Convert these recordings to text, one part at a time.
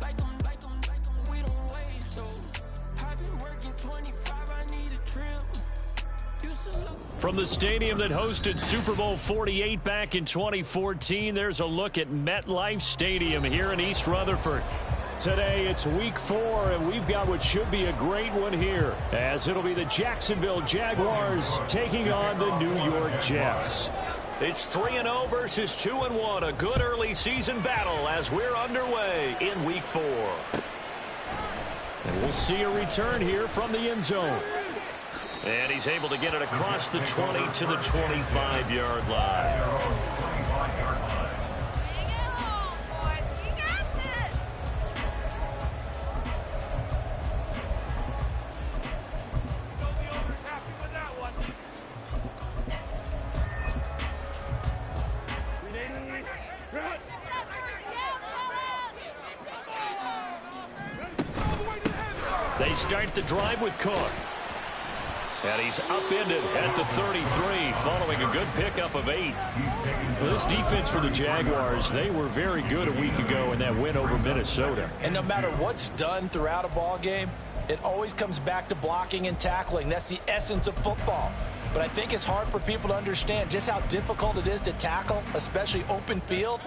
We don't waste those. I've been working 25, I need a trip. From the stadium that hosted Super Bowl 48 back in 2014, there's a look at MetLife Stadium here in East Rutherford. Today, it's Week 4, and we've got what should be a great one here, as it'll be the Jacksonville Jaguars taking on the New York Jets. It's 3-0 versus 2-1, a good early season battle as we're underway in Week 4. And we'll see a return here from the end zone. And he's able to get it across the 20 to the 25-yard line. They start the drive with Cook. And he's upended at the 33 following a good pickup of 8. Well, this defense for the Jaguars, they were very good a week ago in that win over Minnesota. And no matter what's done throughout a ball game, it always comes back to blocking and tackling. That's the essence of football. But I think it's hard for people to understand just how difficult it is to tackle, especially open field.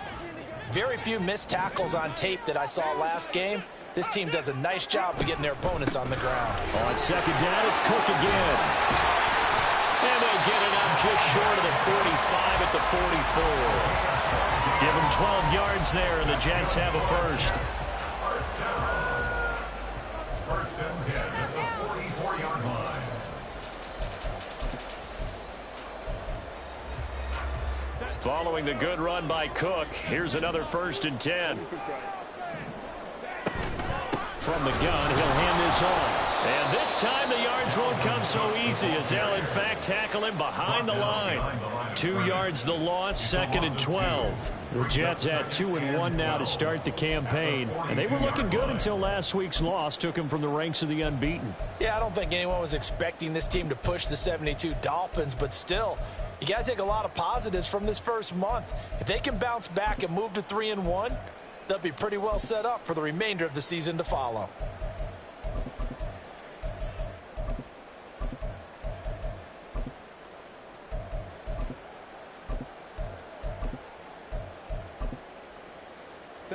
Very few missed tackles on tape that I saw last game. This team does a nice job of getting their opponents on the ground. On second down, it's Cook again. And they get it up just short of the 45 at the 44. Give them 12 yards there, and the Jets have a first. First and 10 at the 44-yard line. Following the good run by Cook, here's another 1st and 10. From the gun, he'll hand this off. And this time the yards won't come so easy as they'll, in fact, tackle him behind the line. 2 yards the loss, 2nd and 12. The Jets at 2-1 now to start the campaign. And they were looking good until last week's loss took them from the ranks of the unbeaten. Yeah, I don't think anyone was expecting this team to push the 72 Dolphins, but still, you got to take a lot of positives from this first month. If they can bounce back and move to 3-1, they'll be pretty well set up for the remainder of the season to follow.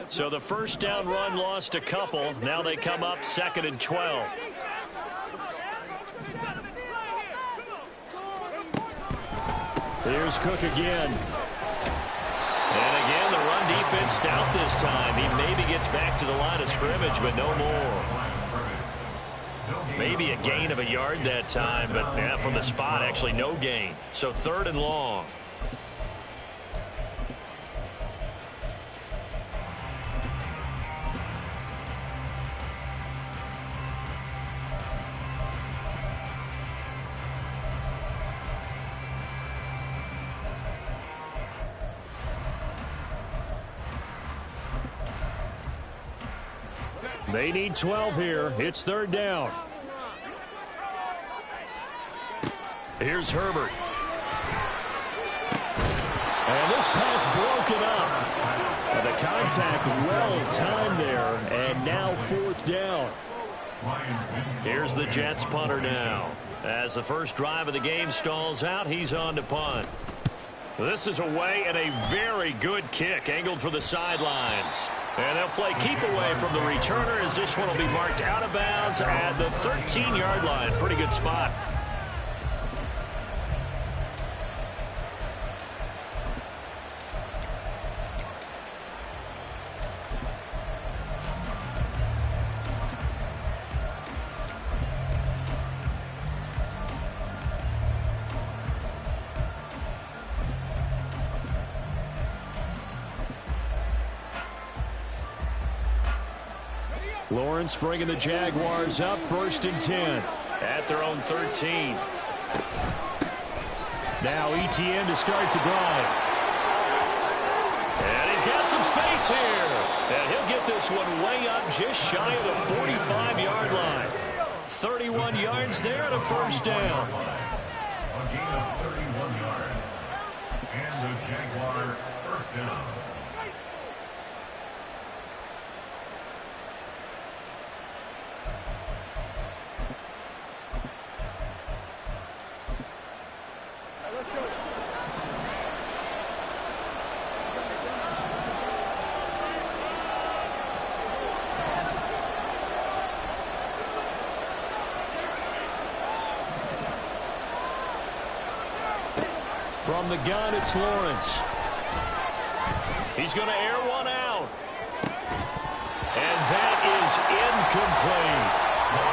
So the first down run lost a couple. Now they come up 2nd and 12. Here's Cook again. And again, the run defense stout this time. He maybe gets back to the line of scrimmage, but no more. Maybe a gain of a yard that time, but yeah, from the spot, actually no gain. So 3rd and long. They need 12 here. It's 3rd down. Here's Herbert. And this pass broken up. And the contact well timed there. And now 4th down. Here's the Jets punter now. As the first drive of the game stalls out, he's on to punt. This is away and a very good kick angled for the sidelines. And they'll play keep away from the returner as this one will be marked out of bounds at the 13-yard line. Pretty good spot. Lawrence bringing the Jaguars up 1st and 10 at their own 13. Now ETN to start the drive. And he's got some space here. And he'll get this one way up just shy of the 45-yard line. 31 yards there and a 1st down. A gain of 31 yards. And the Jaguar 1st down. From the gun, it's Lawrence. He's going to air one out. And that is incomplete.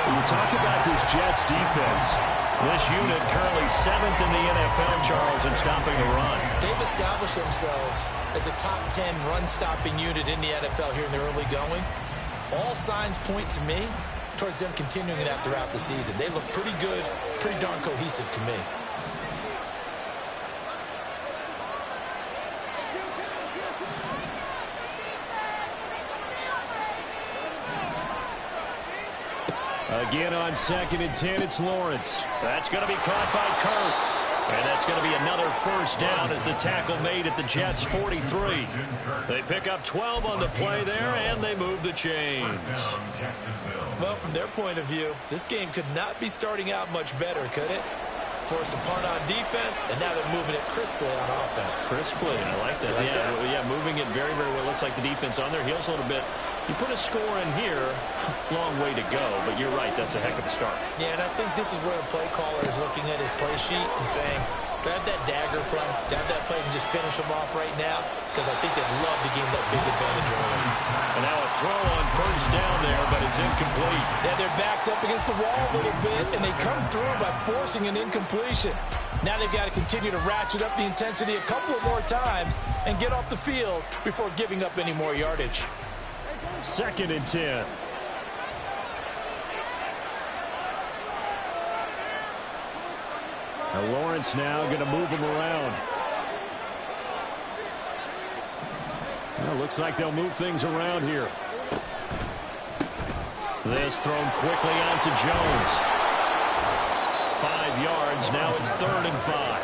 When you talk about this Jets defense, this unit currently 7th in the NFL, Charles, in stopping the run. They've established themselves as a top 10 run-stopping unit in the NFL here in the early going. All signs point to me towards them continuing that throughout the season. They look pretty good, pretty darn cohesive to me. Again on 2nd and 10, it's Lawrence. That's going to be caught by Kirk. And that's going to be another first down as the tackle made at the Jets' 43. They pick up 12 on the play there, and they move the chains. Well, from their point of view, this game could not be starting out much better, could it? Force a punt on defense, and now they're moving it crisply on offense. Crisply, I like that. Yeah, moving it very, very well. Looks like the defense on their heels a little bit. You put a score in here, long way to go, but you're right, that's a heck of a start. Yeah, and I think this is where the play caller is looking at his play sheet and saying, grab that dagger play, grab that play and just finish them off right now, because I think they'd love to gain that big advantage early. And now a throw on first down there, but it's incomplete. Yeah, their back's up against the wall a little bit, and they come through by forcing an incompletion. Now they've got to continue to ratchet up the intensity a couple of more times and get off the field before giving up any more yardage. 2nd and 10. Now Lawrence now going to move him around. Well, looks like they'll move things around here. This thrown quickly onto Jones. 5 yards. Now it's 3rd and 5.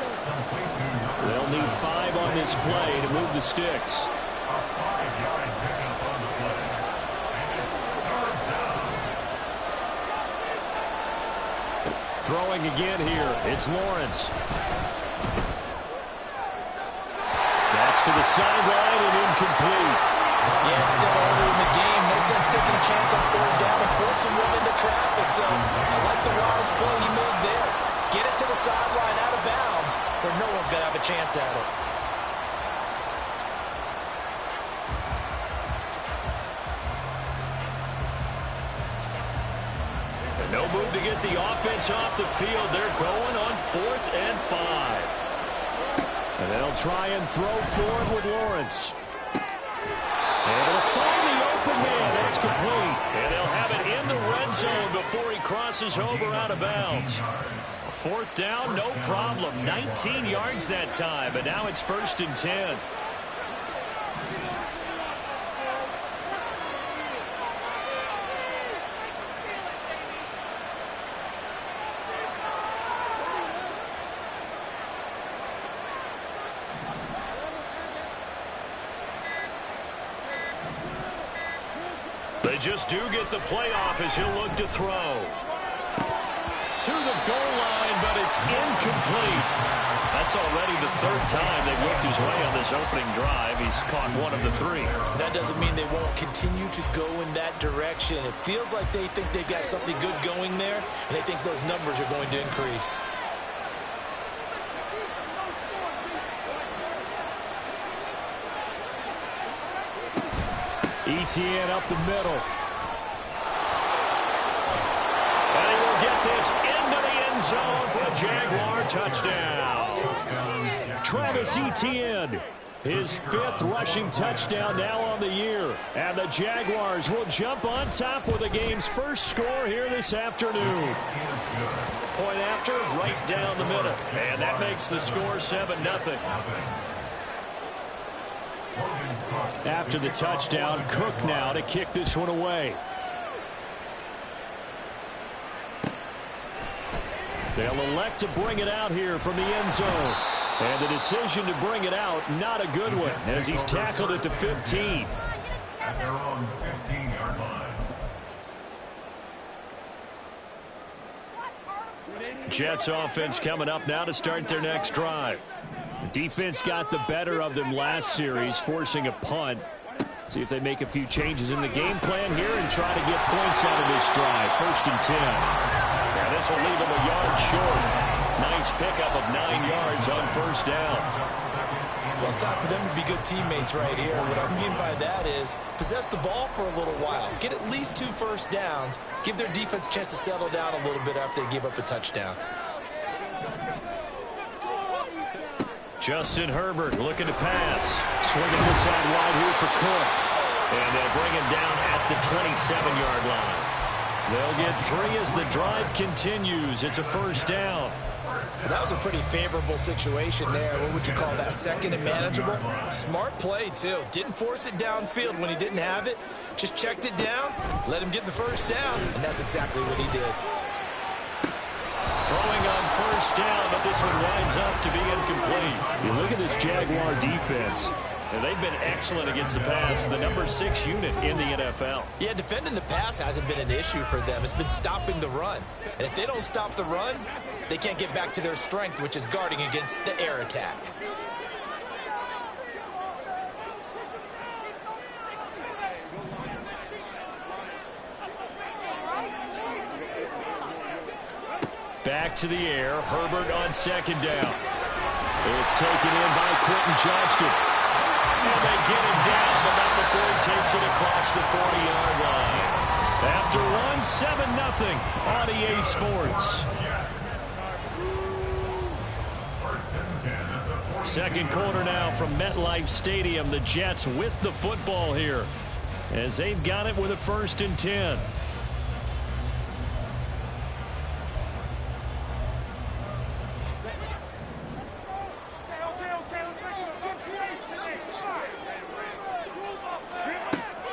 They'll need 5 on this play to move the sticks. Throwing again here. It's Lawrence. That's to the sideline and incomplete. Yeah, it's still early in the game. No sense taking a chance on 3rd down and forcing one into traffic. So I like the wise play he made there. Get it to the sideline out of bounds where no one's going to have a chance at it. No move to get the offense off the field. They're going on 4th and 5. And they'll try and throw forward with Lawrence. Able to find the open man. That's complete. And they'll have it in the red zone before he crosses over out of bounds. 4th down, no problem. 19 yards that time. But now it's 1st and 10. They just do get the playoff as he'll look to throw. To the goal line, but it's incomplete. That's already the 3rd time they've whipped his way on this opening drive. He's caught 1 of the 3. That doesn't mean they won't continue to go in that direction. It feels like they think they've got something good going there, and they think those numbers are going to increase. ETN up the middle. And he will get this into the end zone for a Jaguar touchdown. Travis Etienne, his 5th rushing touchdown now on the year. And the Jaguars will jump on top with the game's first score here this afternoon. Point after, right down the middle. And that makes the score 7-0. After the touchdown, Cook now to kick this one away. They'll elect to bring it out here from the end zone. And the decision to bring it out, not a good one, as he's tackled at the 15. At their own 15-yard line. Jets offense coming up now to start their next drive. The defense got the better of them last series, forcing a punt. See if they make a few changes in the game plan here and try to get points out of this drive. 1st and 10. Now this will leave them a yard short. Nice pickup of 9 yards on first down. Well, it's time for them to be good teammates right here. What I mean by that is possess the ball for a little while. Get at least 2 first downs. Give their defense a chance to settle down a little bit after they give up a touchdown. Justin Herbert looking to pass. Swinging this side wide here for Cook. And they'll bring him down at the 27-yard line. They'll get 3 as the drive continues. It's a first down. Well, that was a pretty favorable situation there. What would you call that? Second and manageable? Smart play, too. Didn't force it downfield when he didn't have it. Just checked it down, let him get the first down, and that's exactly what he did. Throwing on first down, but this one winds up to be incomplete. You look at this Jaguar defense. And they've been excellent against the pass, the number 6 unit in the NFL. Yeah, defending the pass hasn't been an issue for them. It's been stopping the run. And if they don't stop the run, they can't get back to their strength, which is guarding against the air attack. Back to the air. Herbert on second down. It's taken in by Quentin Johnston. And they get him down, but not before he takes it across the 40-yard line. After one, 7-0 on EA Sports. Second quarter now from MetLife Stadium. The Jets with the football here as they've got it with a 1st and 10.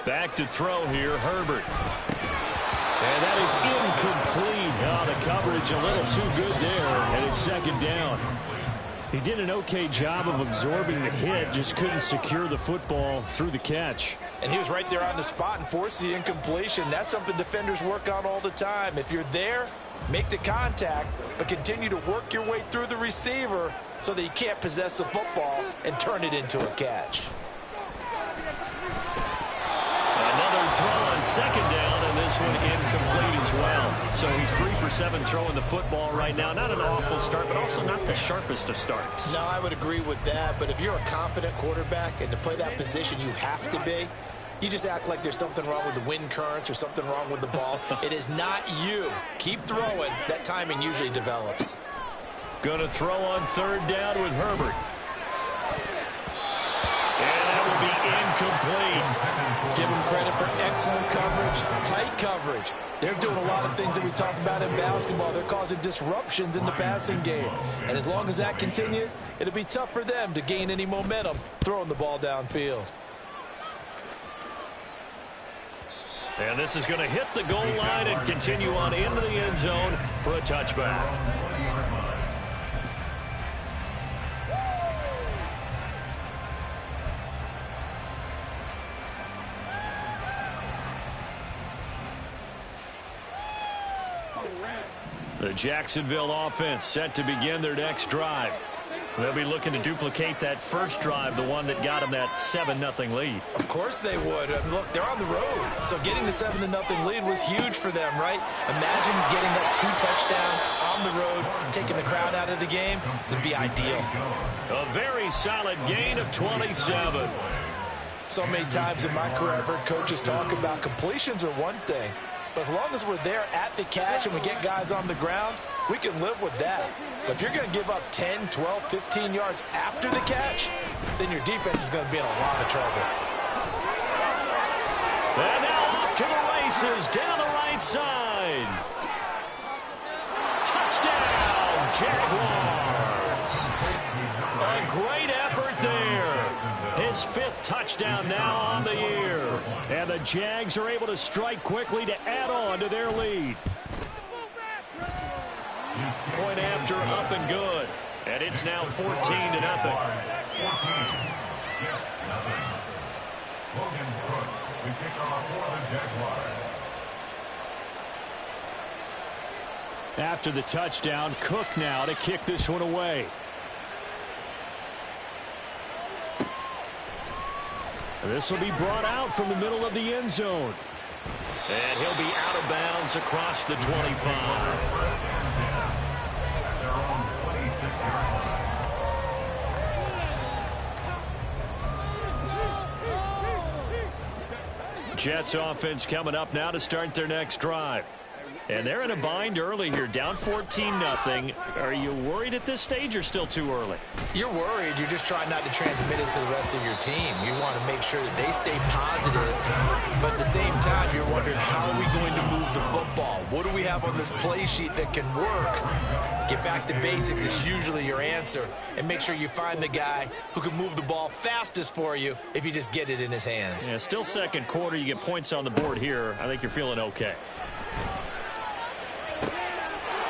Back to throw here, Herbert. And that is incomplete. Oh, the coverage a little too good there, and it's second down. He did an okay job of absorbing the hit, just couldn't secure the football through the catch. And he was right there on the spot and forced the incompletion. That's something defenders work on all the time. If you're there, make the contact, but continue to work your way through the receiver so that you can't possess the football and turn it into a catch. Another throw on second down, and this one incomplete as well. So he's 3 for 7 throwing the football right now. Not an awful start, but also not the sharpest of starts. No, I would agree with that. But if you're a confident quarterback and to play that position you have to be, you just act like there's something wrong with the wind currents or something wrong with the ball. It is not you. Keep throwing. That timing usually develops. Going to throw on third down with Herbert. And that will be incomplete. Give them credit for excellent coverage, tight coverage. They're doing a lot of things that we talk about in basketball. They're causing disruptions in the passing game. And as long as that continues, it'll be tough for them to gain any momentum throwing the ball downfield. And this is going to hit the goal line and continue on into the end zone for a touchback. The Jacksonville offense set to begin their next drive. They'll be looking to duplicate that first drive, the one that got them that 7-0 lead. Of course they would. Look, they're on the road. So getting the 7-0 lead was huge for them, right? Imagine getting up 2 touchdowns on the road, taking the crowd out of the game. It'd be ideal. A very solid gain of 27. So many times in my career, I've heard coaches talk about completions are one thing. But as long as we're there at the catch and we get guys on the ground, we can live with that. But if you're going to give up 10, 12, 15 yards after the catch, then your defense is going to be in a lot of trouble. And now off to the races down the right side. Touchdown, Jaguars. A great effort there. His 5th touchdown now on the year. And the Jags are able to strike quickly to add on to their lead. Point after up and good. And it's now 14-0. 14, Jets, nothing. Logan Cook, we kick off for the Jaguars. After the touchdown, Cook now to kick this one away. This will be brought out from the middle of the end zone. And he'll be out of bounds across the 25. Jets offense coming up now to start their next drive. And they're in a bind early here, down 14-0. Are you worried at this stage or still too early? You're worried. You're just trying not to transmit it to the rest of your team. You want to make sure that they stay positive. But at the same time, you're wondering, how are we going to move the football? What do we have on this play sheet that can work? Get back to basics is usually your answer. And make sure you find the guy who can move the ball fastest for you if you just get it in his hands. Yeah, still second quarter. You get points on the board here. I think you're feeling okay.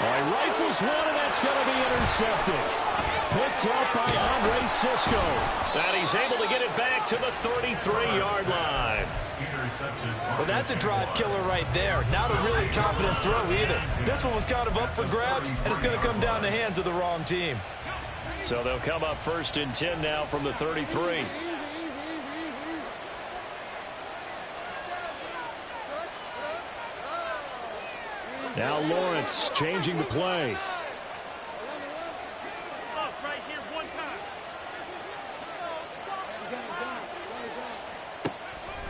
All right, rifles one, and that's going to be intercepted. Picked up by Andre Cisco. And he's able to get it back to the 33-yard line. Well, that's a drive killer right there. Not a really confident throw either. This one was kind of up for grabs, and it's going to come down the hands of the wrong team. So they'll come up 1st and 10 now from the 33. Now Lawrence changing the play.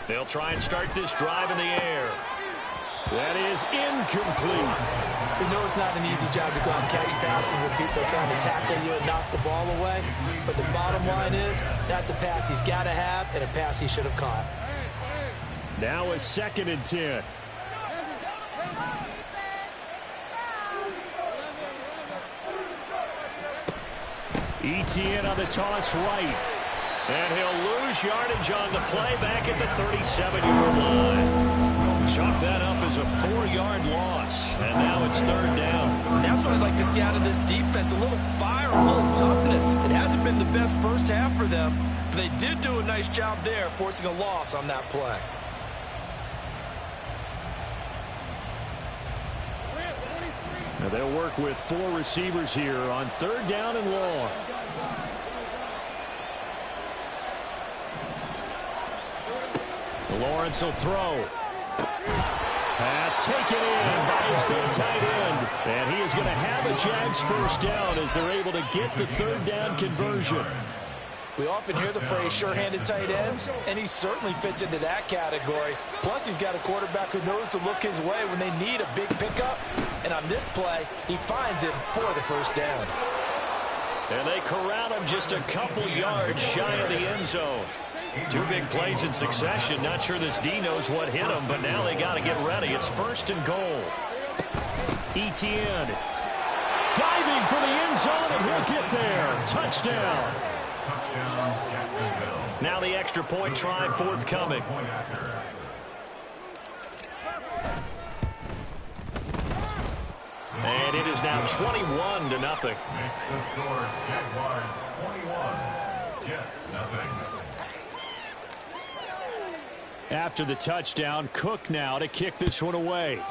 They'll try and start this drive in the air. That is incomplete. We know it's not an easy job to go and catch passes when people are trying to tackle you and knock the ball away. But the bottom line is, that's a pass he's got to have and a pass he should have caught. Now a 2nd and 10. Etienne on the toss right. And he'll lose yardage on the play back at the 37-yard line. Chalk that up as a 4-yard loss. And now it's 3rd down. And that's what I'd like to see out of this defense. A little fire, a little toughness. It hasn't been the best first half for them. But they did do a nice job there, forcing a loss on that play. Now they'll work with 4 receivers here on 3rd down and long. Lawrence will throw. Pass taken in by his big tight end. And he is going to have a Jags 1st down as they're able to get the 3rd down conversion. We often hear the phrase sure-handed tight ends, and he certainly fits into that category. Plus, he's got a quarterback who knows to look his way when they need a big pickup. And on this play, he finds him for the 1st down. And they corral him just a couple yards shy of the end zone. 2 big plays in succession. Not sure this D knows what hit him, but now they got to get ready. It's 1st and goal. Etienne diving for the end zone, and he'll get there. Touchdown. Now the extra point try forthcoming. And it is now 21-0. Makes the score Jaguars 21, Jets nothing. After the touchdown, Cook now to kick this one away.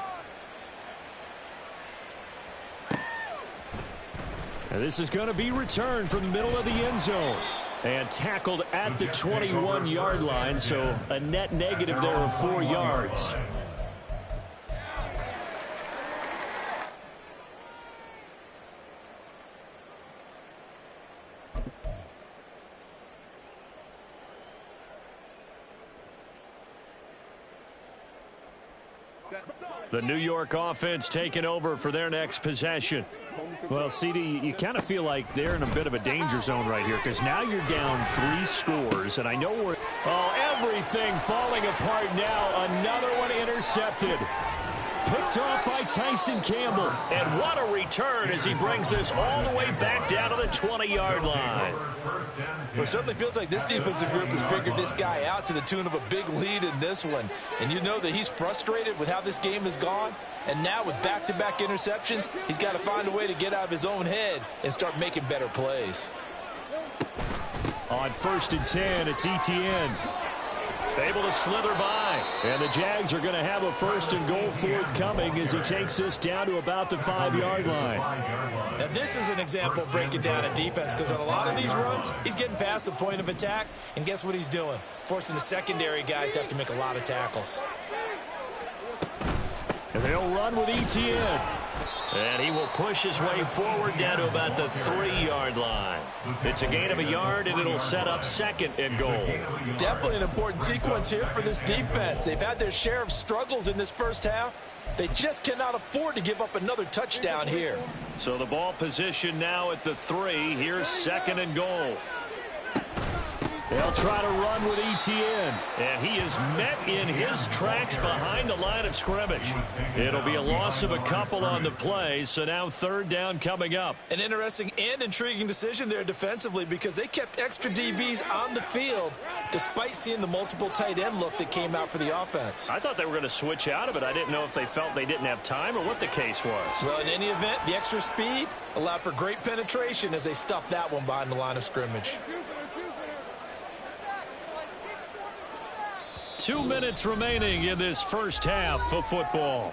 And this is going to be returned from the middle of the end zone. And tackled at the 21-yard line, so a net negative there of 4 yards. The New York offense taking over for their next possession. Well, CD, you kind of feel like they're in a bit of a danger zone right here because now you're down 3 scores, and I know we're... Oh, everything falling apart now. Another one intercepted. Picked off by Tyson Campbell. And what a return as he brings this all the way back down to the 20-yard line. Well, it certainly feels like this defensive group has figured this guy out to the tune of a big lead in this one. And you know that he's frustrated with how this game has gone. And now with back-to-back interceptions, he's got to find a way to get out of his own head and start making better plays. On 1st and 10, it's Etienne. Able to slither by. And the Jags are going to have a 1st and goal forthcoming as he takes this down to about the 5-yard line. Now this is an example of breaking down a defense because on a lot of these runs, he's getting past the point of attack. And guess what he's doing? Forcing the secondary guys to have to make a lot of tackles. And they'll run with Etienne. And he will push his way forward down to about the 3-yard line. It's a gain of a yard, and it'll set up 2nd and goal. Definitely an important sequence here for this defense. They've had their share of struggles in this first half. They just cannot afford to give up another touchdown here. So the ball position now at the 3. Here's 2nd and goal. They'll try to run with Etienne, and he is met in his tracks behind the line of scrimmage. It'll be a loss of a couple on the play, so now 3rd down coming up. An interesting and intriguing decision there defensively because they kept extra DBs on the field despite seeing the multiple tight end look that came out for the offense. I thought they were going to switch out of it. I didn't know if they felt they didn't have time or what the case was. Well, in any event, the extra speed allowed for great penetration as they stuffed that one behind the line of scrimmage. 2 minutes remaining in this first half of football.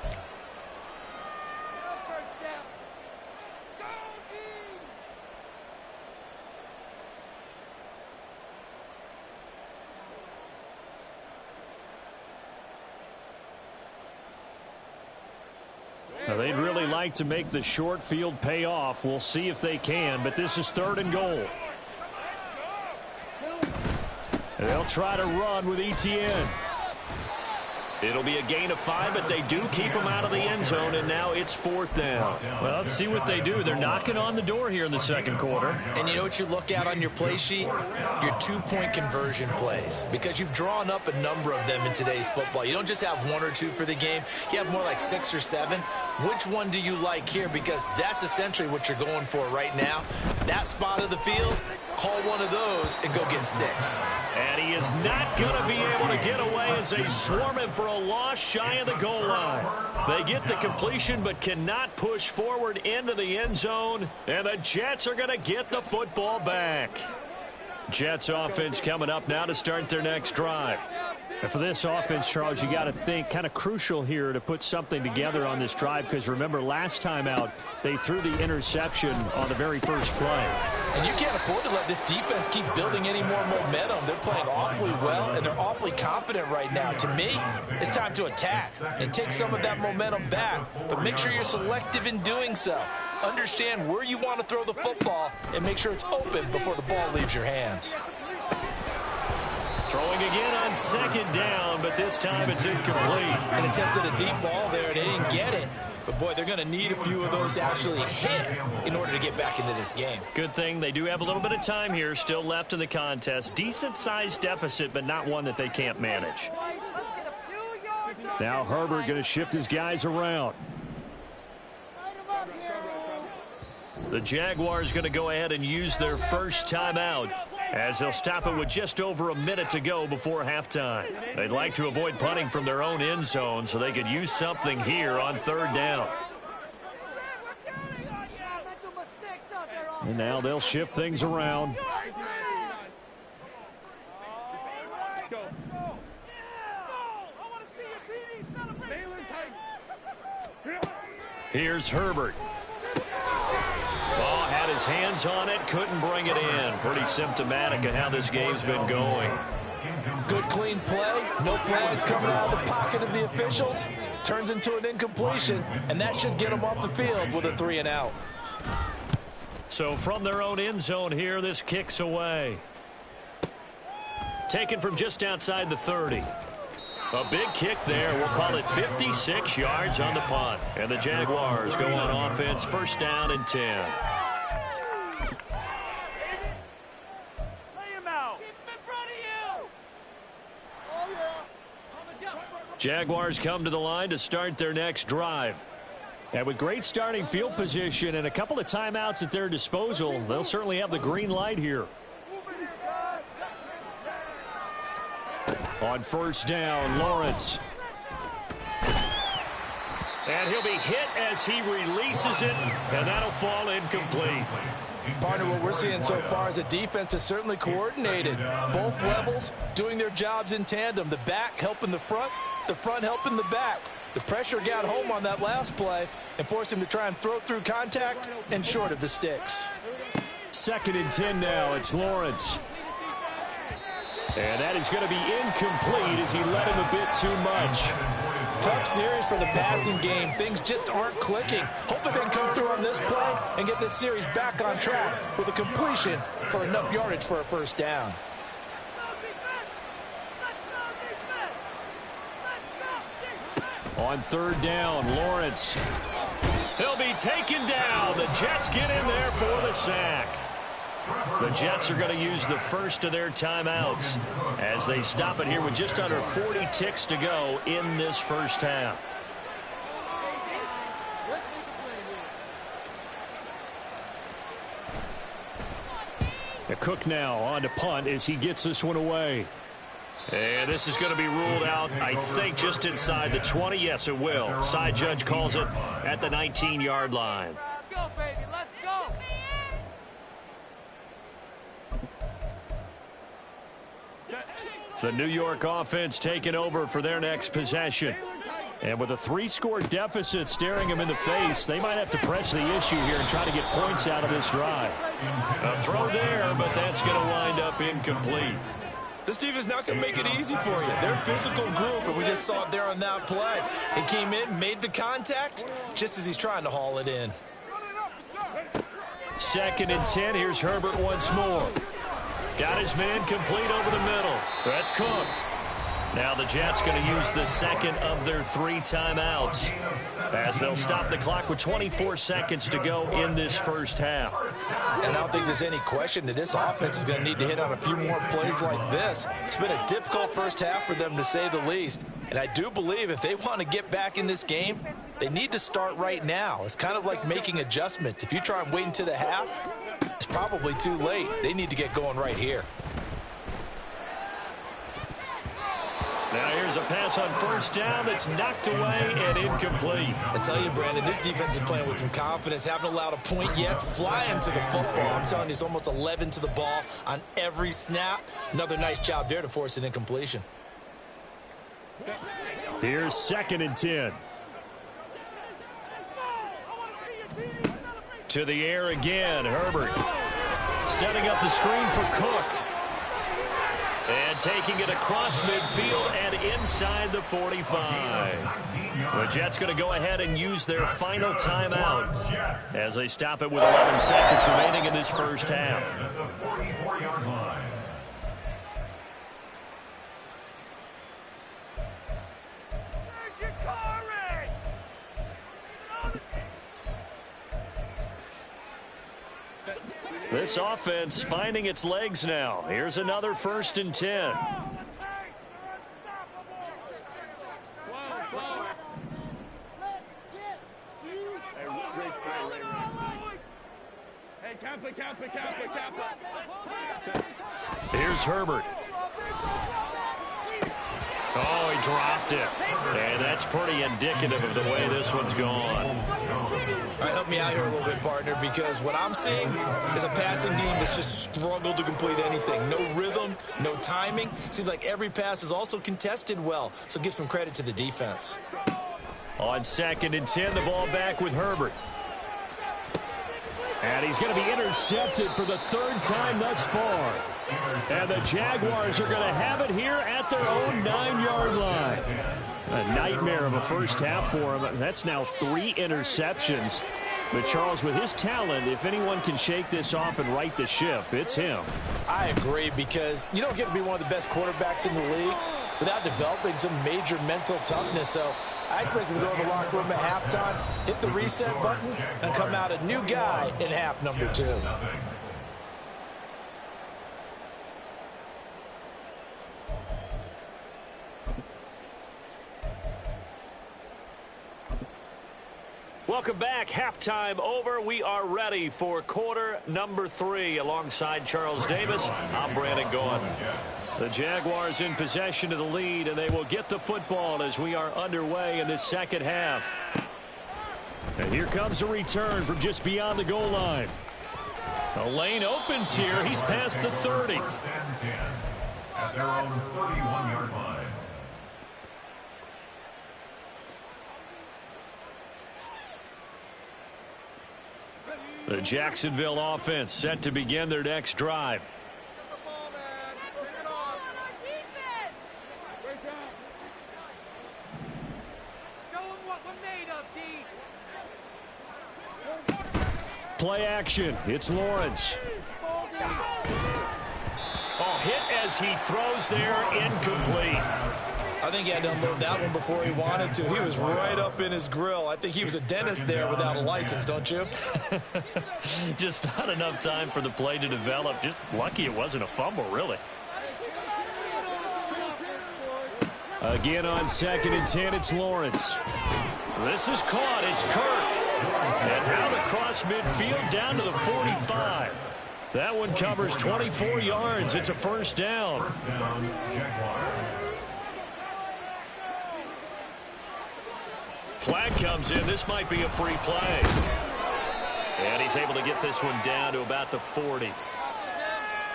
Now, they'd really like to make the short field pay off. We'll see if they can, but this is 3rd and goal. They'll try to run with Etienne. It'll be a gain of 5, but they do keep him out of the end zone, and now it's 4th down. Well, let's see what they do. They're knocking on the door here in the 2nd quarter. And you know what you look at on your play sheet? Your 2-point conversion plays, because you've drawn up a number of them in today's football. You don't just have 1 or 2 for the game. You have more like 6 or 7. Which one do you like here? Because that's essentially what you're going for right now. That spot of the field, call one of those and go get 6. And he is not going to be able to get away as they swarm him for a loss shy of the goal line. They get the completion but cannot push forward into the end zone. And the Jets are going to get the football back. Jets offense coming up now to start their next drive. And for this offense, Charles, you got to think kind of crucial here to put something together on this drive because remember last time out they threw the interception on the very first play. And you can't afford to let this defense keep building any more momentum. They're playing awfully well and they're awfully confident right now. To me, it's time to attack and take some of that momentum back, but make sure you're selective in doing so. Understand where you want to throw the football and make sure it's open before the ball leaves your hands. Throwing again on 2nd down, but this time it's incomplete. And attempted a deep ball there, and they didn't get it. But, boy, they're going to need a few of those to actually hit in order to get back into this game. Good thing they do have a little bit of time here still left in the contest. Decent-sized deficit, but not one that they can't manage. Now Herbert going to shift his guys around. The Jaguars going to go ahead and use their first timeout as they'll stop it with just over a minute to go before halftime. They'd like to avoid punting from their own end zone so they could use something here on 3rd down. And now they'll shift things around. Here's Herbert. Ball had his hands on it, couldn't bring it in. Pretty symptomatic of how this game's been going. Good clean play, no flags coming out of the pocket of the officials. Turns into an incompletion, and that should get them off the field with a 3 and out. So from their own end zone here, this kicks away. Taken from just outside the 30. A big kick there. We'll call it 56 yards on the punt. And the Jaguars go on offense, 1st down and 10. Jaguars come to the line to start their next drive. And with great starting field position and a couple of timeouts at their disposal, they'll certainly have the green light here. On 1st down, Lawrence. And he'll be hit as he releases it, and that'll fall incomplete. Partner, what we're seeing so far is a defense that's certainly coordinated. Both levels doing their jobs in tandem. The back helping the front helping the back. The pressure got home on that last play and forced him to try and throw through contact and short of the sticks. 2nd and 10 now. It's Lawrence. And that is going to be incomplete as he led him a bit too much. Tough series for the passing game. Things just aren't clicking. Hoping they can come through on this play and get this series back on track with a completion for enough yardage for a first down. On third down, Lawrence. He'll be taken down. The Jets get in there for the sack. The Jets are going to use the first of their timeouts as they stop it here with just under 40 ticks to go in this first half. The Cook now on to punt as he gets this one away. And this is going to be ruled out, I think, just inside the 20. Yes, it will. Side judge calls it at the 19-yard line. Let's go, baby. Let's go. The New York offense taking over for their next possession. And with a 3-score deficit staring them in the face, they might have to press the issue here and try to get points out of this drive. A throw there, but that's going to wind up incomplete. This defense not going to make it easy for you. They're a physical group, and we just saw it there on that play. It came in, made the contact, just as he's trying to haul it in. 2nd and 10. Here's Herbert once more. Got his man complete over the middle. That's Cook. Now the Jets going to use the second of their 3 timeouts as they'll stop the clock with 24 seconds to go in this first half. And I don't think there's any question that this offense is going to need to hit on a few more plays like this. It's been a difficult first half for them, to say the least. And I do believe if they want to get back in this game, they need to start right now. It's kind of like making adjustments. If you try and wait until the half, it's probably too late. They need to get going right here. Now here's a pass on first down that's knocked away and incomplete. I tell you, Brandon, this defense is playing with some confidence. Haven't allowed a point yet. Flying to the football. I'm telling you, it's almost 11 to the ball on every snap. Another nice job there to force an incompletion. Here's 2nd and 10. To the air again, Herbert. Setting up the screen for Cook. And taking it across midfield and inside the 45. The Jets going to go ahead and use their final timeout as they stop it with 11 seconds remaining in this first half. This offense finding its legs now. Here's another 1st and 10. Here's Herbert. Oh, he dropped it. And that's pretty indicative of the way this one's gone. All right, help me out here a little bit, partner, because what I'm seeing is a passing game that's just struggled to complete anything. No rhythm, no timing. Seems like every pass is also contested well, so give some credit to the defense. On 2nd and 10, the ball back with Herbert. And he's going to be intercepted for the 3rd time thus far. And the Jaguars are going to have it here at their own 9-yard line. A nightmare of a first half for him. That's now 3 interceptions. But Charles, with his talent, if anyone can shake this off and right the ship, it's him. I agree, because you don't get to be one of the best quarterbacks in the league without developing some major mental toughness. So I expect him to go to the locker room at halftime, hit the reset button, and come out a new guy in half number 2. Welcome back. Halftime over. We are ready for quarter number 3. Alongside Charles Davis, I'm Brandon Gordon. The Jaguars in possession of the lead, and they will get the football as we are underway in this second half. And here comes a return from just beyond the goal line. The lane opens here. He's past the 30. At their own 31-yard line. The Jacksonville offense set to begin their next drive. Play action. It's Lawrence. Oh, hit as he throws there, incomplete. I think he had to unload that one before he wanted to. He was right up in his grill. I think he was a dentist there without a license, don't you? Just not enough time for the play to develop. Just lucky it wasn't a fumble, really. Again on 2nd and 10, it's Lawrence. This is caught. It's Kirk. And out across midfield down to the 45. That one covers 24 yards. It's a first down. First down, Jaguars. Flag comes in. This might be a free play. And he's able to get this one down to about the 40.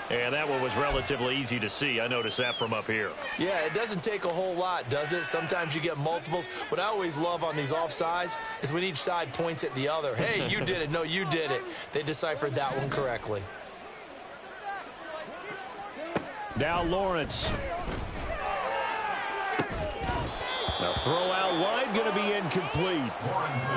And that one was relatively easy to see. I noticed that from up here. Yeah, it doesn't take a whole lot, does it? Sometimes you get multiples. What I always love on these offsides is when each side points at the other. Hey, you did it. No, you did it. They deciphered that one correctly. Now Lawrence. The throw out wide going to be incomplete.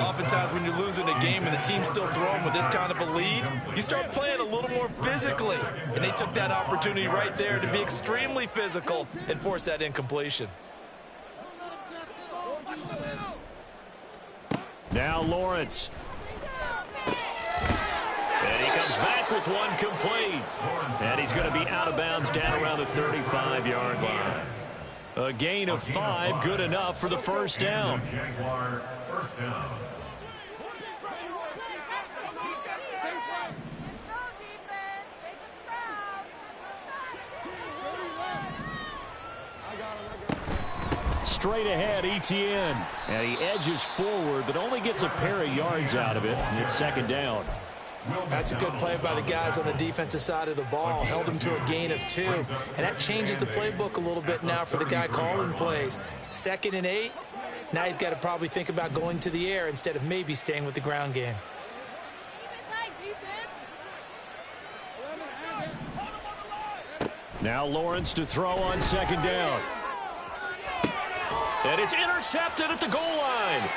Oftentimes when you're losing a game and the team's still throwing with this kind of a lead, you start playing a little more physically. And they took that opportunity right there to be extremely physical and force that incompletion. Now Lawrence. And he comes back with one complete. And he's going to be out of bounds down around the 35-yard line. A gain of 5, good enough for the first down. Jaguar, first down. Straight ahead, ETN. And he edges forward, but only gets a pair of yards out of it. And it's second down. That's a good play by the guys on the defensive side of the ball. Held him to a gain of 2. And that changes the playbook a little bit now for the guy calling plays. 2nd and 8. Now he's got to probably think about going to the air instead of maybe staying with the ground game. Now Lawrence to throw on 2nd down. And it's intercepted at the goal line.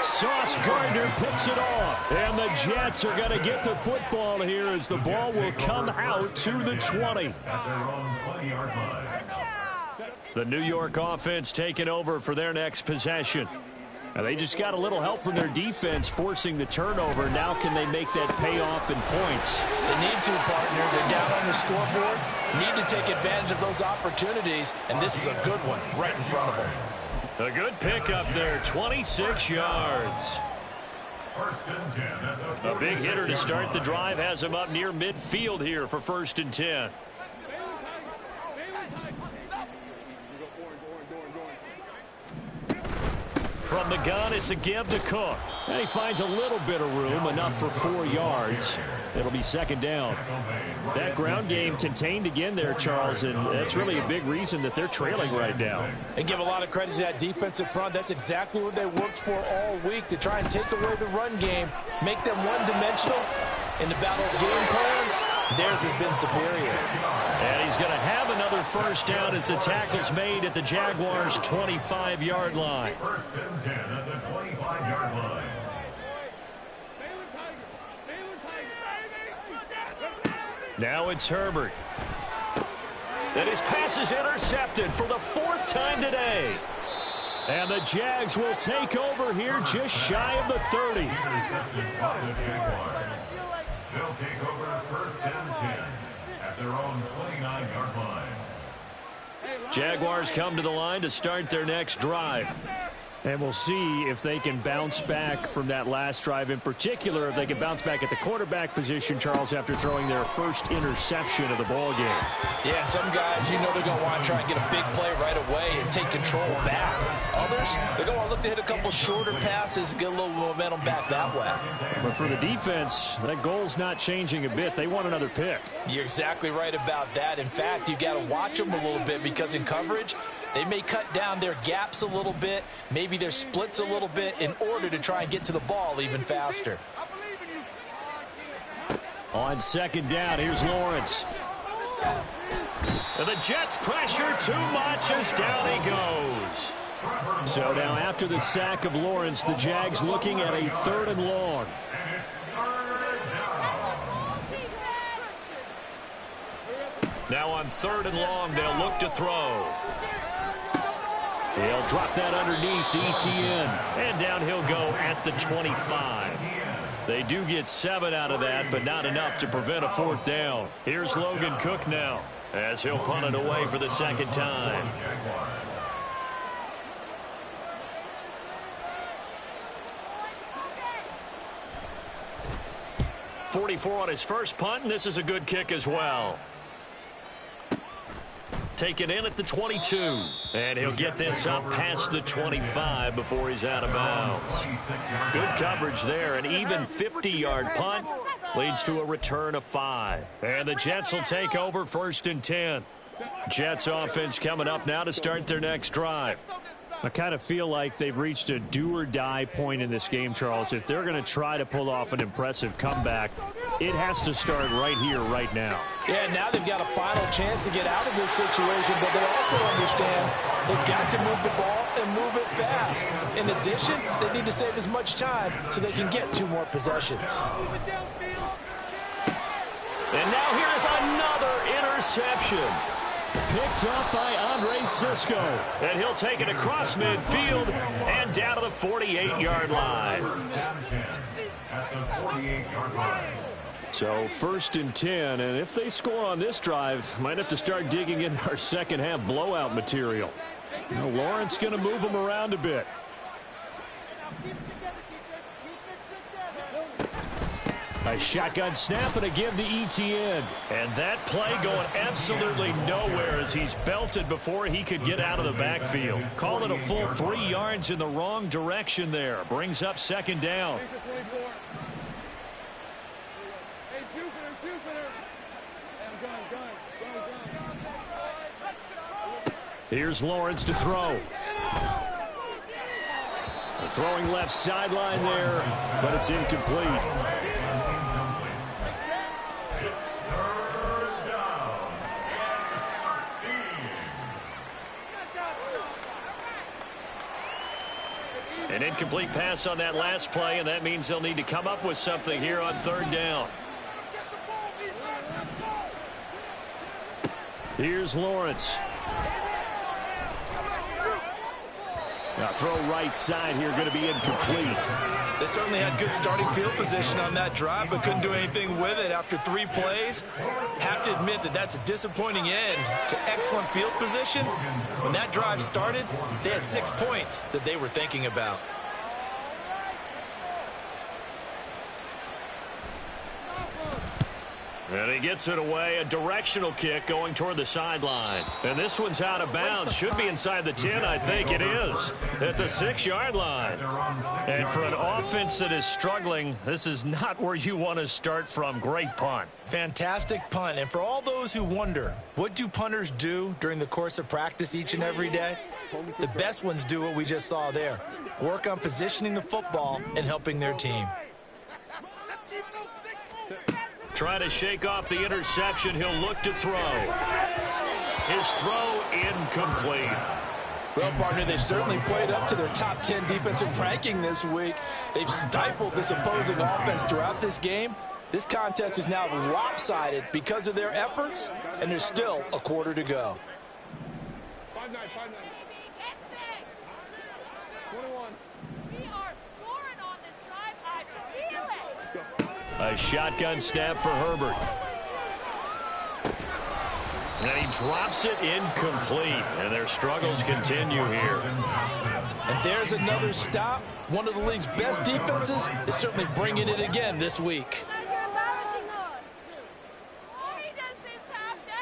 Sauce Gardner picks it off. And the Jets are going to get the football here as the ball will come out to the 20. At their own 20-yard line. The New York offense taking over for their next possession. Now they just got a little help from their defense forcing the turnover. Now can they make that pay off in points? They need to, partner. They're down on the scoreboard. Need to take advantage of those opportunities. And this is a good one right in front of them. A good pickup there, 26 yards. First and 10 at the A big hitter to start the drive has him up near midfield here for 1st and 10. From the gun, it's a give to Cook. And he finds a little bit of room, enough for 4 yards. It'll be second down. That ground game contained again there, Charles, and that's really a big reason that they're trailing right now. And give a lot of credit to that defensive front. That's exactly what they worked for all week, to try and take away the run game, make them one-dimensional. In the battle of game plans, theirs has been superior. And he's going to have another first down as the tackle's made at the Jaguars' 25-yard line. First and 10 at the 25-yard line. Now it's Herbert. And his pass is intercepted for the 4th time today. And the Jags will take over here just shy of the 30. Intercepted by the Jaguars. They'll take over first and 10 at their own 29-yard line. Jaguars come to the line to start their next drive. And we'll see if they can bounce back from that last drive. In particular, if they can bounce back at the quarterback position, Charles, after throwing their first interception of the ball game. Yeah, some guys, you know they're going to want to try and get a big play right away and take control back. Others, they're going to look to hit a couple shorter passes, get a little momentum back that way. But for the defense, that goal's not changing a bit. They want another pick. You're exactly right about that. In fact, you got to watch them a little bit, because in coverage, they may cut down their gaps a little bit, maybe their splits a little bit, in order to try and get to the ball even faster. On second down, here's Lawrence. And the Jets pressure too much as down he goes. So now after the sack of Lawrence, the Jags looking at a 3rd and long. Now on 3rd and long, they'll look to throw. He'll drop that underneath to Etienne. And down he'll go at the 25. They do get 7 out of that, but not enough to prevent a 4th down. Here's Logan Cook now, as he'll punt it away for the 2nd time. .44 on his first punt, and this is a good kick as well. Taken in at the 22. And he'll get this up past the 25 before he's out of bounds. Good coverage there. An even 50-yard punt leads to a return of 5. And the Jets will take over 1st and 10. Jets offense coming up now to start their next drive. I kind of feel like they've reached a do-or-die point in this game, Charles. If they're going to try to pull off an impressive comeback, it has to start right here, right now. Yeah, now they've got a final chance to get out of this situation, but they also understand they've got to move the ball and move it fast. In addition, they need to save as much time so they can get 2 more possessions. And now here's another interception. Picked up by Andre Sisco. And he'll take it across midfield and down to the 48-yard line. So 1st and 10, and if they score on this drive, might have to start digging in our second half blowout material. You know, Lawrence going to move them around a bit. A shotgun snap and a give to Etienne. And that play going absolutely nowhere as he's belted before he could get out of the backfield. Call it a full 3 yards in the wrong direction there. Brings up 2nd down. Here's Lawrence to throw. Throwing left sideline there, but it's incomplete. An incomplete pass on that last play, and that means they'll need to come up with something here on 3rd down. Here's Lawrence. Now throw right side here, going to be incomplete. They certainly had good starting field position on that drive, but couldn't do anything with it after 3 plays. Have to admit that that's a disappointing end to excellent field position. When that drive started, they had 6 points that they were thinking about. And he gets it away, a directional kick going toward the sideline. And this one's out of bounds. Should be inside the 10, I think it is, at the 6-yard line. And for an offense that is struggling, this is not where you want to start from. Great punt. Fantastic punt. And for all those who wonder, what do punters do during the course of practice each and every day? The best ones do what we just saw there. Work on positioning the football and helping their team. Trying to shake off the interception. He'll look to throw. His throw incomplete. Well, partner, they've certainly played up to their top 10 defensive ranking this week. They've stifled this opposing offense throughout this game. This contest is now lopsided because of their efforts, and there's still a quarter to go. 5-9, 5-9. 21. We are scoring on this drive. I feel it. A shotgun snap for Herbert. And he drops it incomplete. And their struggles continue here. And there's another stop. One of the league's best defenses is certainly bringing it again this week. Why does this have to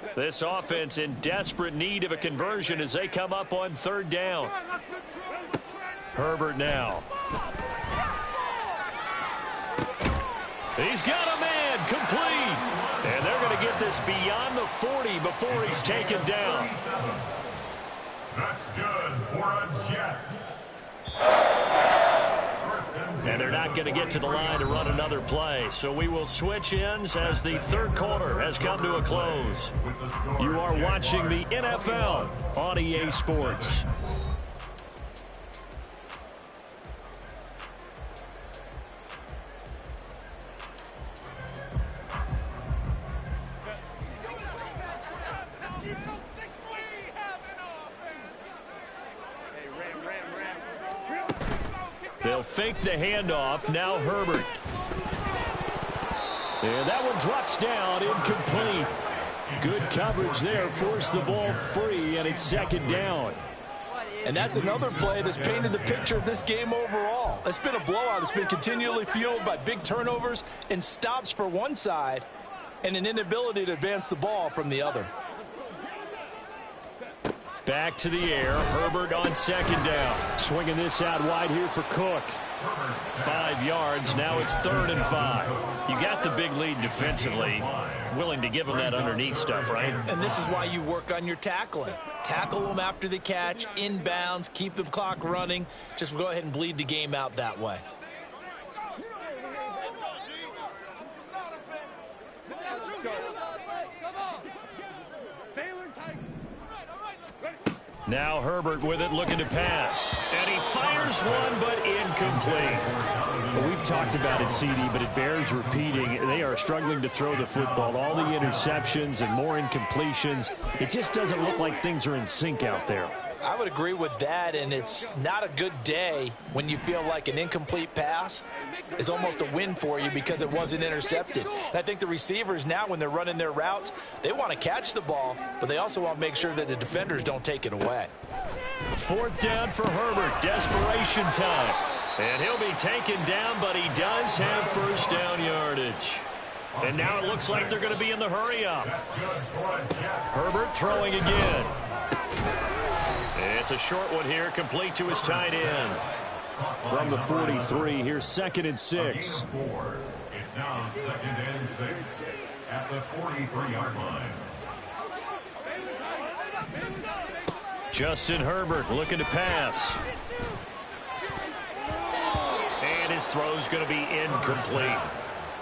happen? This offense in desperate need of a conversion as they come up on 3rd down. Herbert now. He's got a man complete. And they're going to get this beyond the 40 before he's taken down. That's good for a Jets. And they're not going to get to the line to run another play. So we will switch ends as the third quarter has come to a close. You are watching the NFL on EA Sports. They'll fake the handoff. Now Herbert. And that one drops down, incomplete. Good coverage there. Forced the ball free, and it's second down. And that's another play that's painted the picture of this game overall. It's been a blowout. It's been continually fueled by big turnovers and stops for one side and an inability to advance the ball from the other. Back to the air. Herbert on second down. Swinging this out wide here for Cook. 5 yards. Now it's 3rd and 5. You got the big lead defensively. Willing to give them that underneath stuff, right? And this is why you work on your tackling. Tackle them after the catch, inbounds, keep the clock running. Just go ahead and bleed the game out that way. Now Herbert with it, looking to pass. And he fires one, but incomplete. Well, we've talked about it, CD, but it bears repeating. They are struggling to throw the football. All the interceptions and more incompletions. It just doesn't look like things are in sync out there. I would agree with that, and it's not a good day when you feel like an incomplete pass is almost a win for you because it wasn't intercepted. And I think the receivers now, when they're running their routes, they want to catch the ball, but they also want to make sure that the defenders don't take it away. 4th down for Herbert. Desperation time. And he'll be taken down, but he does have first down yardage. And now it looks like they're going to be in the hurry up. Herbert throwing again. It's a short one here, complete to his tight end. From the 43, here's 2nd and 6. It's now 2nd and 6 at the 43-yard line. Justin Herbert looking to pass. And his throw's going to be incomplete.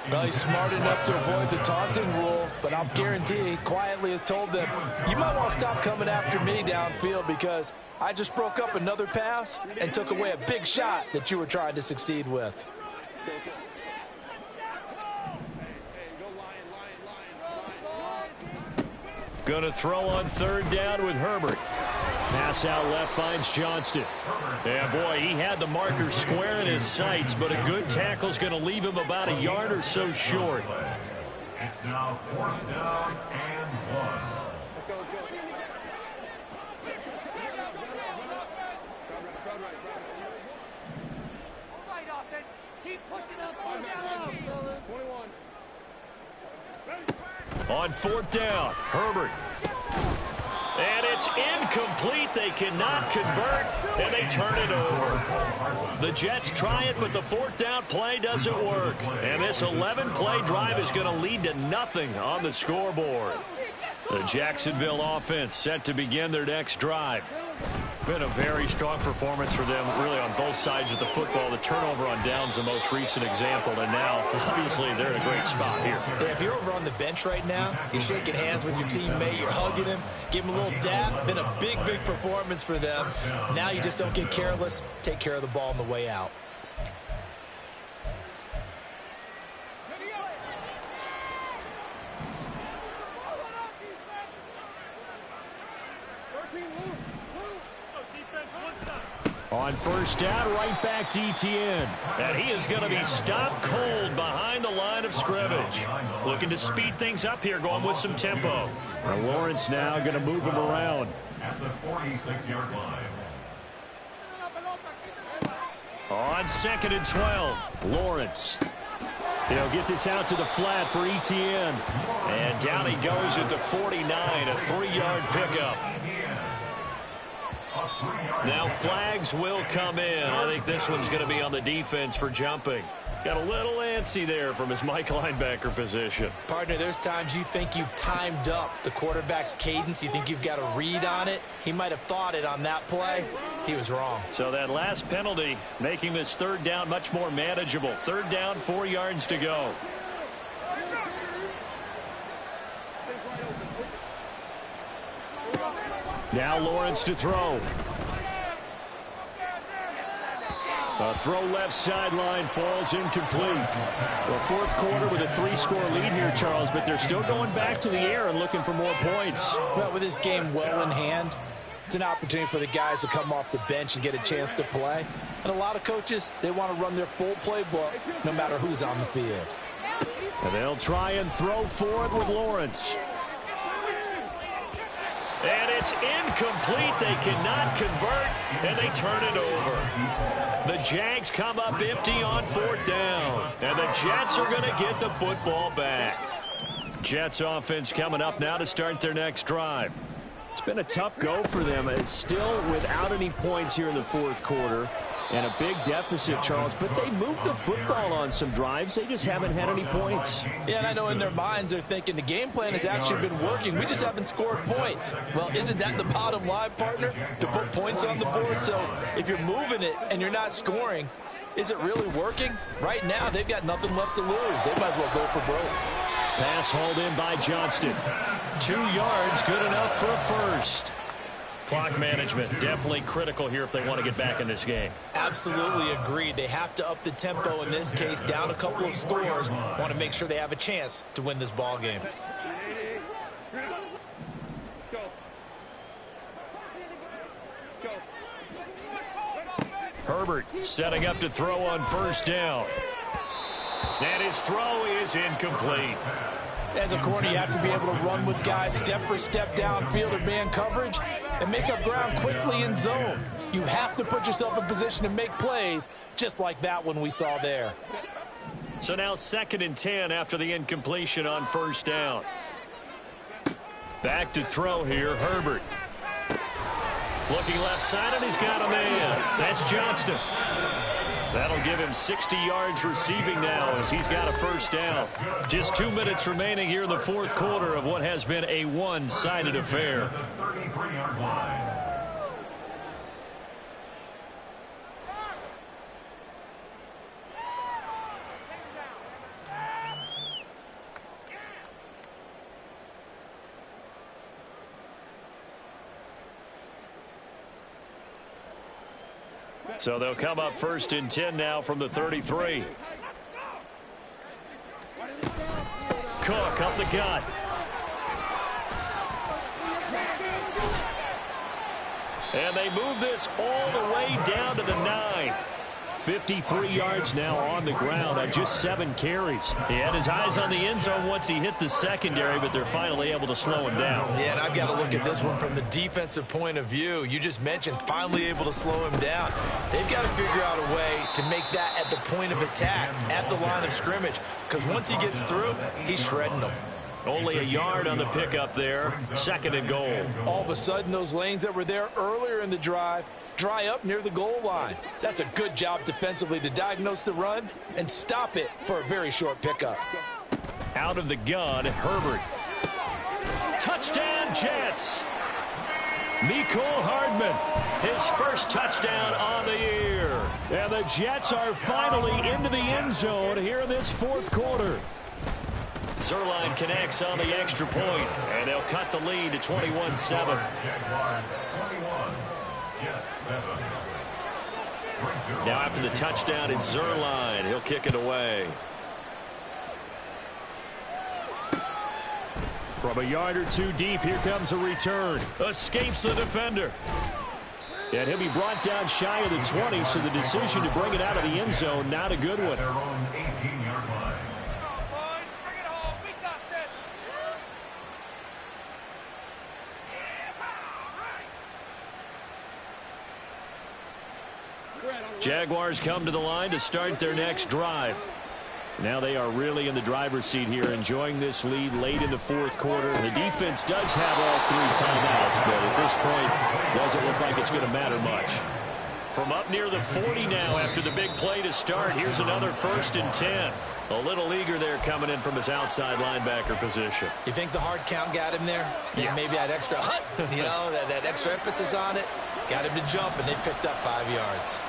Well, he's smart enough to avoid the taunting rule, but I'll guarantee he quietly has told them, you might want to stop coming after me downfield because I just broke up another pass and took away a big shot that you were trying to succeed with. Going to throw on 3rd down with Herbert. Pass out left finds Johnston. Yeah, boy, he had the marker square in his sights, but a good tackle's going to leave him about a yard or so short. It's now 4th down and 1. On 4th down, Herbert. And it's incomplete. They cannot convert, and they turn it over. The Jets try it, but the 4th down play doesn't work. And this 11-play drive is going to lead to nothing on the scoreboard. The Jacksonville offense set to begin their next drive. Been a very strong performance for them, really, on both sides of the football. The turnover on downs, the most recent example, and now, obviously, they're in a great spot here. Yeah, if you're over on the bench right now, you're shaking hands with your teammate, you're hugging him, give him a little dap. Been a big, big performance for them. Now you just don't get careless. Take care of the ball on the way out. On 1st down, right back to Etienne. And he is going to be stopped cold behind the line of scrimmage. Looking to speed things up here, going with some tempo. Now Lawrence now going to move him around. At the 46-yard line. On 2nd and 12, Lawrence. He'll get this out to the flat for Etienne. And down he goes at the 49, a 3-yard pickup. Now flags will come in. I think this one's going to be on the defense for jumping. Got a little antsy there from his Mike linebacker position. Partner, there's times you think you've timed up the quarterback's cadence. You think you've got a read on it. He might have thought it on that play. He was wrong. So that last penalty making this third down much more manageable. Third down, 4 yards to go. Now Lawrence to throw. A throw left sideline falls incomplete. Well, fourth quarter with a 3-score lead here, Charles, but they're still going back to the air and looking for more points. Well, with this game well in hand, it's an opportunity for the guys to come off the bench and get a chance to play. And a lot of coaches, they want to run their full playbook no matter who's on the field. And they'll try and throw for it with Lawrence. And it's incomplete. They cannot convert, and they turn it over. The Jags come up empty on fourth down, and the Jets are going to get the football back. Jets offense coming up now to start their next drive. It's been a tough go for them. It's still without any points here in the fourth quarter. And a big deficit, Charles, but they moved the football on some drives. They just haven't had any points. Yeah, and I know in their minds they're thinking the game plan has actually been working. We just haven't scored points. Well, isn't that the bottom line, partner? To put points on the board? So if you're moving it and you're not scoring, is it really working? Right now, they've got nothing left to lose. They might as well go for broke. Pass hauled in by Johnston. 2 yards, good enough for a first. Clock management, definitely critical here if they want to get back in this game. Absolutely agreed. They have to up the tempo in this case, down a couple of scores. Want to make sure they have a chance to win this ball game. Herbert setting up to throw on first down. And his throw is incomplete. As a corner, you have to be able to run with guys step for step downfield or man coverage and make up ground quickly in zone. You have to put yourself in position to make plays just like that one we saw there. So now 2nd and 10 after the incompletion on first down. Back to throw here, Herbert. Looking left side, and he's got a man. That's Johnston. That'll give him 60 yards receiving now as he's got a first down. Just 2 minutes remaining here in the fourth quarter of what has been a one-sided affair. So they'll come up 1st and 10 now from the 33. Cook up the gut. And they move this all the way down to the 9. 53 yards now on the ground on just 7 carries. He had his eyes on the end zone once he hit the secondary, but they're finally able to slow him down. Yeah, and I've got to look at this one from the defensive point of view. You just mentioned finally able to slow him down. They've got to figure out a way to make that at the point of attack, at the line of scrimmage, because once he gets through, he's shredding them. Only a yard on the pickup there. 2nd and goal. All of a sudden, those lanes that were there earlier in the drive dry up near the goal line. That's a good job defensively to diagnose the run and stop it for a very short pickup. Out of the gun, Herbert. Touchdown, Jets. Mecole Hardman, his first touchdown on the year. And the Jets are finally into the end zone here in this fourth quarter. Zerline connects on the extra point, and they'll cut the lead to 21-7. Now after the touchdown, it's Zerline. He'll kick it away. From a yard or 2 deep, here comes a return. Escapes the defender. And he'll be brought down shy of the 20, so the decision to bring it out of the end zone, not a good one. Jaguars come to the line to start their next drive. Now they are really in the driver's seat here, enjoying this lead late in the fourth quarter. The defense does have all 3 timeouts, but at this point, doesn't look like it's going to matter much. From up near the 40 now after the big play to start. Here's another 1st and 10. A little eager there coming in from his outside linebacker position. You think the hard count got him there? Yeah. Maybe that extra that extra emphasis on it got him to jump, and they picked up 5 yards.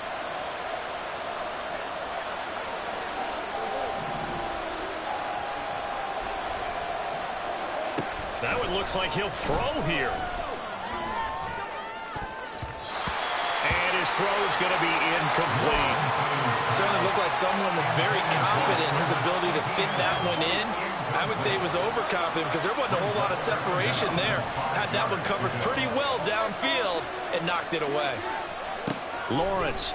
That one looks like he'll throw here. And his throw's going to be incomplete. Certainly looked like someone was very confident in his ability to fit that one in. I would say he was overconfident because there wasn't a whole lot of separation there. Had that one covered pretty well downfield and knocked it away. Lawrence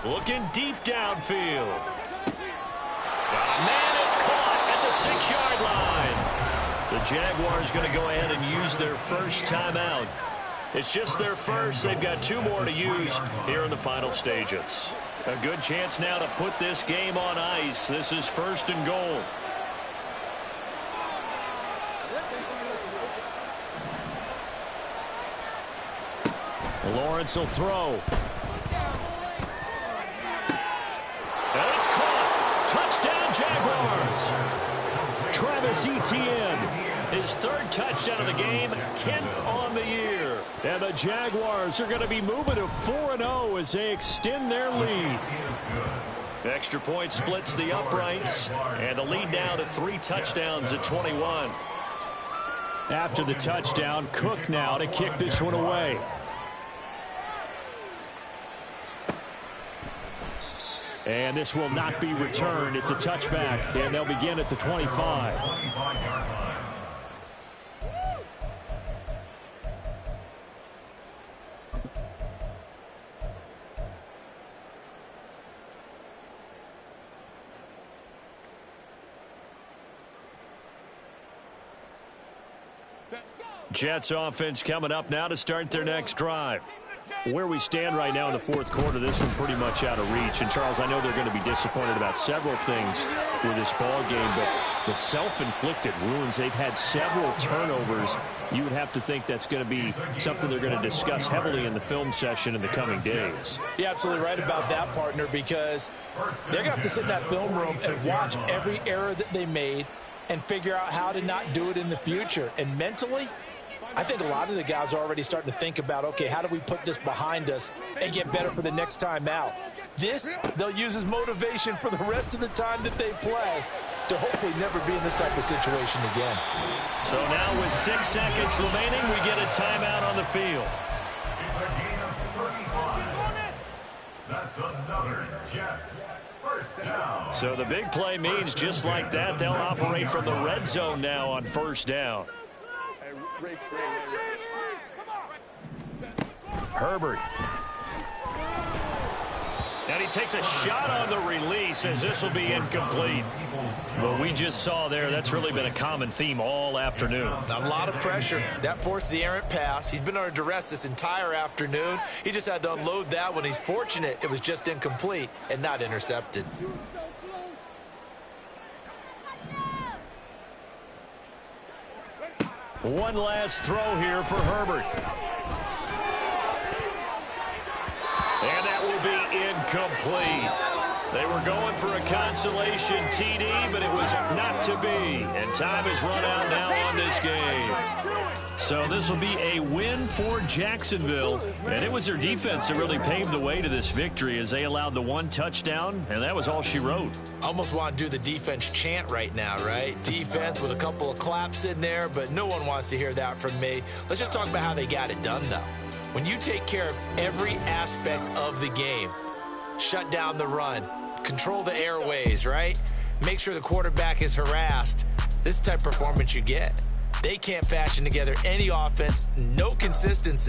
looking deep downfield. Man, it's caught at the 6-yard line. The Jaguars going to go ahead and use their first timeout. It's just their first. They've got 2 more to use here in the final stages. A good chance now to put this game on ice. This is 1st and goal. Lawrence will throw. And it's caught. Touchdown, Jaguars. Travis Etienne. His 3rd touchdown of the game, 10th on the year. And the Jaguars are going to be moving to 4-0 as they extend their lead. Extra point splits the uprights, and the lead now to 3 touchdowns at 21. After the touchdown, Cook now to kick this one away. And this will not be returned. It's a touchback, and they'll begin at the 25. Jets offense coming up now to start their next drive. Where we stand right now in the 4th quarter, this one's pretty much out of reach. And, Charles, I know they're going to be disappointed about several things with this ball game, but the self-inflicted wounds, they've had several turnovers. You would have to think that's going to be something they're going to discuss heavily in the film session in the coming days. You're absolutely right about that, partner, because they're going to have to sit in that film room and watch every error that they made and figure out how to not do it in the future. And mentally, I think a lot of the guys are already starting to think about, okay, how do we put this behind us and get better for the next time out? This, they'll use as motivation for the rest of the time that they play to hopefully never be in this type of situation again. So now with 6 seconds remaining, we get a timeout on the field. It's a gain of 35. That's another Jets. First down. So the big play means just like that, they'll operate from the red zone now on 1st down. Herbert. And he takes a shot on the release as this will be incomplete. What we just saw there, that's really been a common theme all afternoon. A lot of pressure. That forced the errant pass. He's been under duress this entire afternoon. He just had to unload that one. He's fortunate it was just incomplete and not intercepted. One last throw here for Herbert. And that will be incomplete. They were going for a consolation TD, but it was not to be. And time has run out now on this game. So this will be a win for Jacksonville. And it was their defense that really paved the way to this victory as they allowed the 1 touchdown, and that was all she wrote. Almost want to do the defense chant right now, right? Defense with a couple of claps in there, but no one wants to hear that from me. Let's just talk about how they got it done, though. When you take care of every aspect of the game, shut down the run, control the airways, right? Make sure the quarterback is harassed. This type of performance you get. They can't fashion together any offense, no consistency.